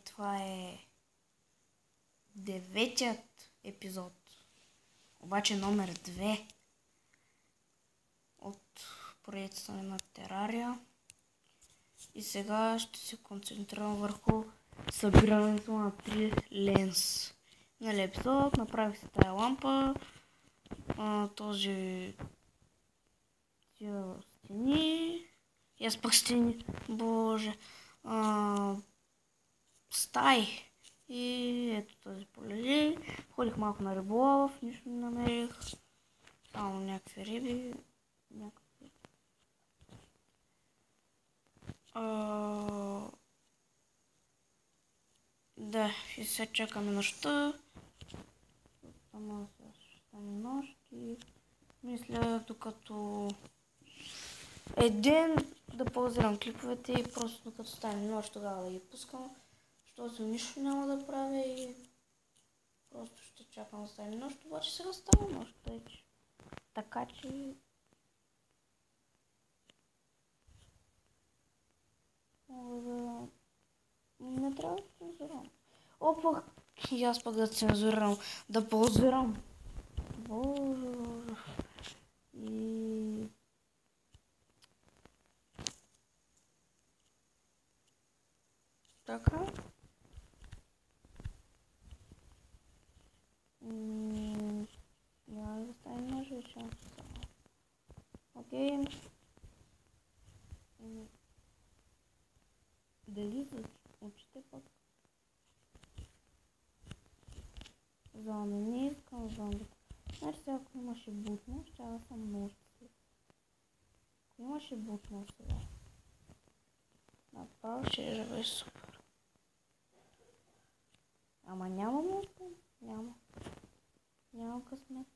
това е деветият епизод, обаче номер 2 от поредицата на Терария. И сега ще се концентрирам върху събирането на 3 ленс. Нали епизод, направих си тая лампа, този стени, и аз пък стени, боже, стаи. И ето този полели. Ходих малко на риболов, нищо не намерих. Само някакви риби. Да, и сега чакаме нощта. Само сега ще стане нощ и мисля, докато е ден, да паузирам клиповете и просто докато стане нощ, тогава да ги пускам. Защото нищо няма да правя и просто ще чакам да стане нощ, обаче сега става нощ. Така че мога да... Не трябва да цензурам. Опа! И аз пък да цензурам, да паузирам. Боже. И... Така. Няма да стане нощ, решавам се само. Окей. Дали за очите пък? Зомби, не искам зомбите. Значи сега ако имаше бутно, ще да съм много щастлив. Ако имаше бутно сега, направо ще беше супер. Ама няма бутно, няма. Няма късмет.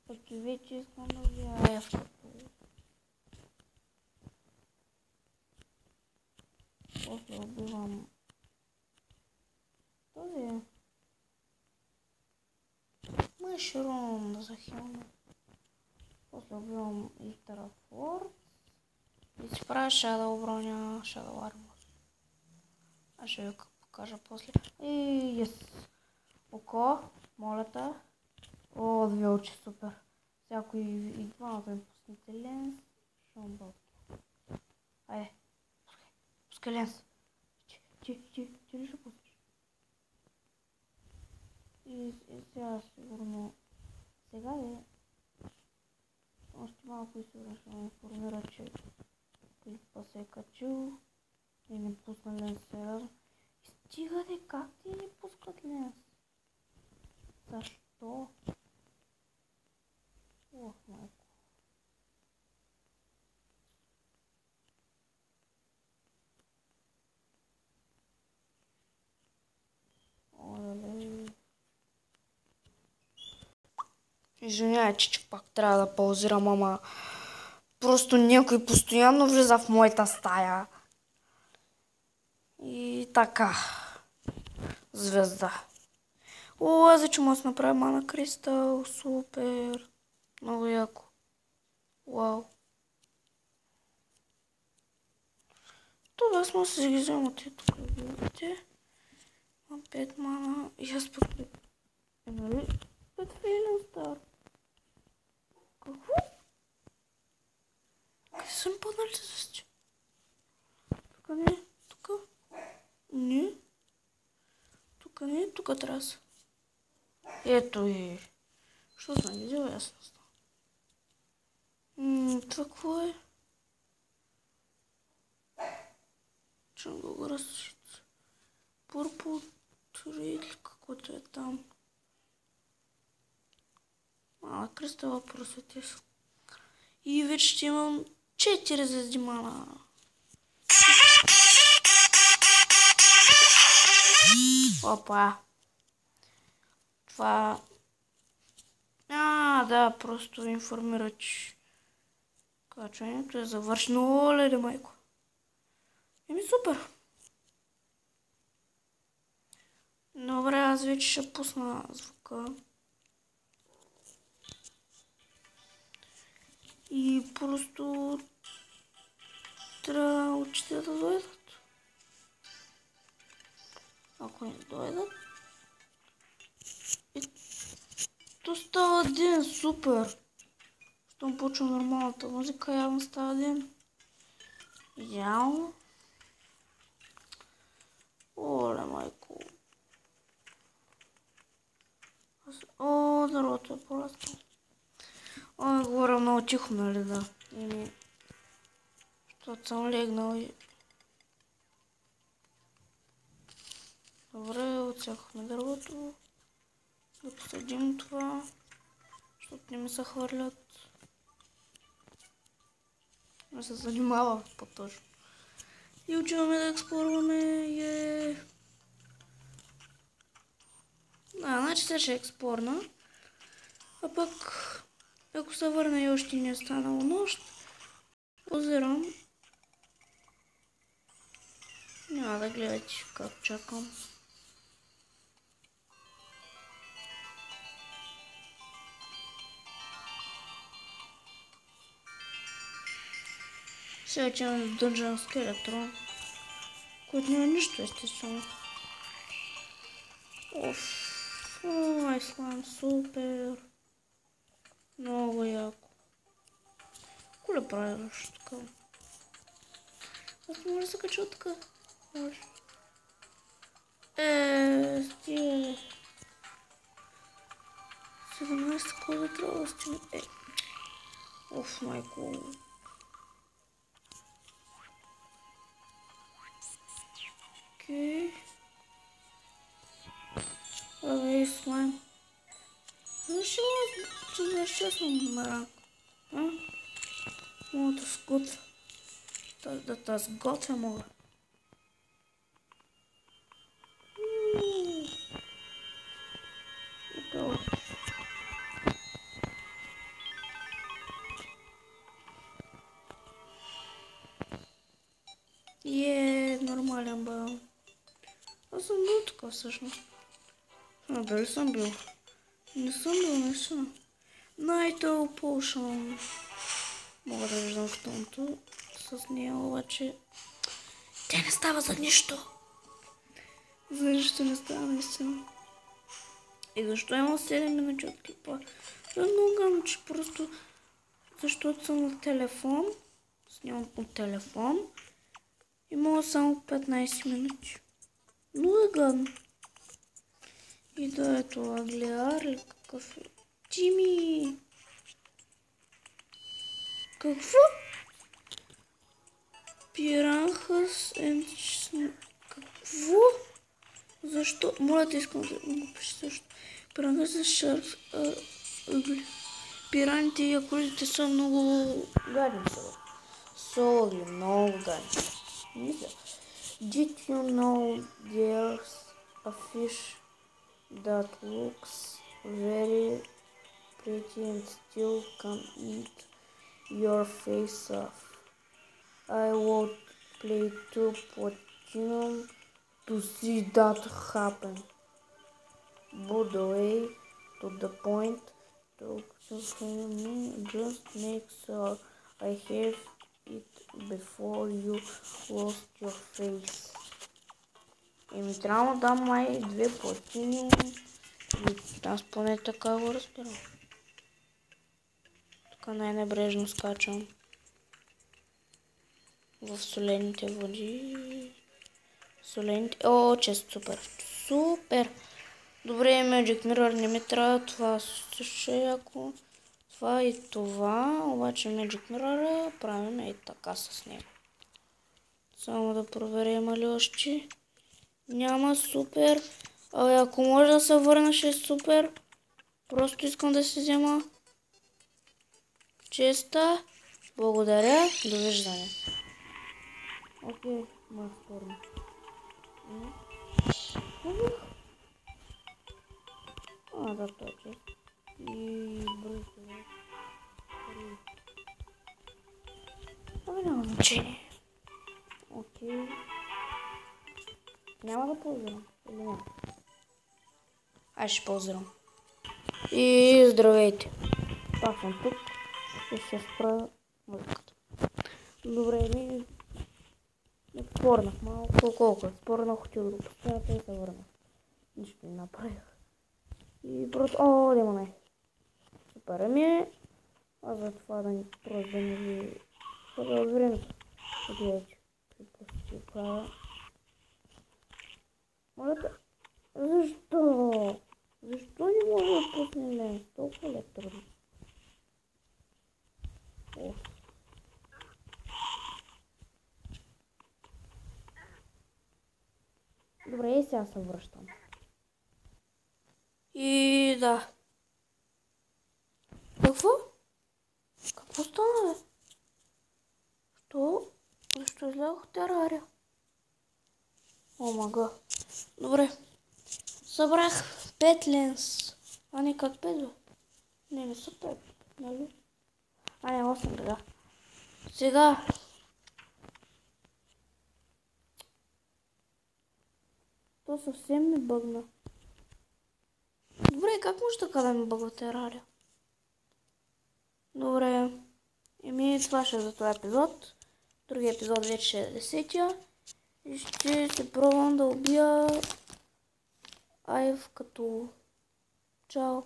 Пък и вече искам да влияя в като... После убивам този мъшрум за хилна. После убивам и Терафорд и си правя Shadow броня, Shadow Armor. Аз ще ви покажа после. И око, моля те. О, 2 очи, супер. Всяко и двамата ми пуснете ленс, ще му бълта. Айде, пускай ленс. Ти ли ще пускаш? И сега сигурно... Сега ли? Още малко и сигурно ще ме информира, че клипа се е качил и не пусна ленс сега. Стига де, как ти не пускат ленс? Защо? Ох, майко. Оле. Извинявай, че пак трябва да паузирам, ама просто някой постоянно влиза в моята стая. И така. Звезда. О, аз вече мога да направя мана кристал. Супер. Много яко. Вау. Това сме се ги взема тук. Видите? 5 мана. И аз пък... Нали? 5 филин стар. Какво? Къде съм паднали звезди? Тук не. Тук. Не. Тук не. Тук трябва да са. Ето и... Що съм видел, ясно става. Това какво е? Че го го разчита. Purple Trade, каквото е там. Мала кристала просвети се. И вече ще имам 4 звезди мана. Опа. Това... да, просто информира, че качването е завършено. Оле, майко. Еми супер. Добре, аз вече ще пусна звука. И просто че да дойдат. Ако не дойдат... И то става ден, супер! Щом почва нормалната музика, явно става ден. Идеално. Оле, майко. О, дървото е пораснало. Ой, говоря много тихо, нали да? Защото съм легнал и... Добре, отсякахме дървото. Да посадим това, защото не ми се хвърлят. Не се занимава по-точно. И отиваме да експлорваме. Значи сега ще експорна. А пък, ако се върна и още не е станало нощ, позирам. Няма да гледате как чакам. Сега отиваме в Dungeon Skeleton, който няма нищо естествено. Оф, Айсланд, супер. Много яко. Коле правиш така? Аз не може да се кача така. Стига. 17 кода трябва да стигне. Оф, майко. Окей. Абе, слайм. Защо съм марак? Мога да сготвя. Да сготвя мога. Готово. Нормален бал. Аз съм бил така всъщност. Дали съм бил? Не съм бил, наистина. Night Potion. Мога да виждам в тонто. С нея обаче... Тя не става за нищо. За нищо не става наистина. И защо имам 7 минути от клипа? Това е много гадно, че просто... Защото съм на телефон. Снимам от телефон. И мога само 15 минути. Много е гадно. И да, ето аглиар или какъв е? Тими! Какво? Пиранхас and... Какво? Защо? Моля да искам да го пиша също. Пиранхас and sharks are ugly. Пираните и акулите са много гадни са. Соли, много гадни. Мисля. Did you know there's a fish that looks very pretty and still can eat your face off? I would play 2 platinum to see that happen. But the way to the point to just make sure I have it before you lost your face. Ми трябва да дам май 2 платини. Аз поне така го разбирам. Тук най-небрежно скачам. В солените води. Солените... О, чест, супер. Супер! Добре, Magic Mirror не ми трябва. Това също е яко. Това и това. Обаче Magic Mirror правим и така с него. Само да проверя има ли още. Няма, супер. Ако може да се върна, ще е супер. Просто искам да си взема честа. Благодаря. Довиждане. Окей, ма второ. Да, това е чест. И бързо. Няма значение. Окей. Няма да ползвам. Или не? Аз ще ползвам. И здравейте. Пак съм тук. И ще спра музиката. Добре, ми... спорнах малко, колко спорнах, отидох до пустинята и се върнах. Нищо не направих. И просто, демоне. Супер ми е. А за това да ни просто да не ви хвърля от времето. Гледайте, какво ще правя. Моля, защо? Защо не може да пусне ленс? Толкова ли е трудно? Добре, и сега се връщам. И да. Какво? Какво стана, бе? Защо излязох от терария? О, мага. Добре. Събрах 5 ленс. А не как 5, бе? Не са 5, нали? Не, 8 бега. Сега. То съвсем ми бъгна. Добре, как може така да ми бъгва терария? Добре. Това ще е за този епизод. Другия епизод вече ще е 10-я. И ще се пробвам да убия Айв като... Чао.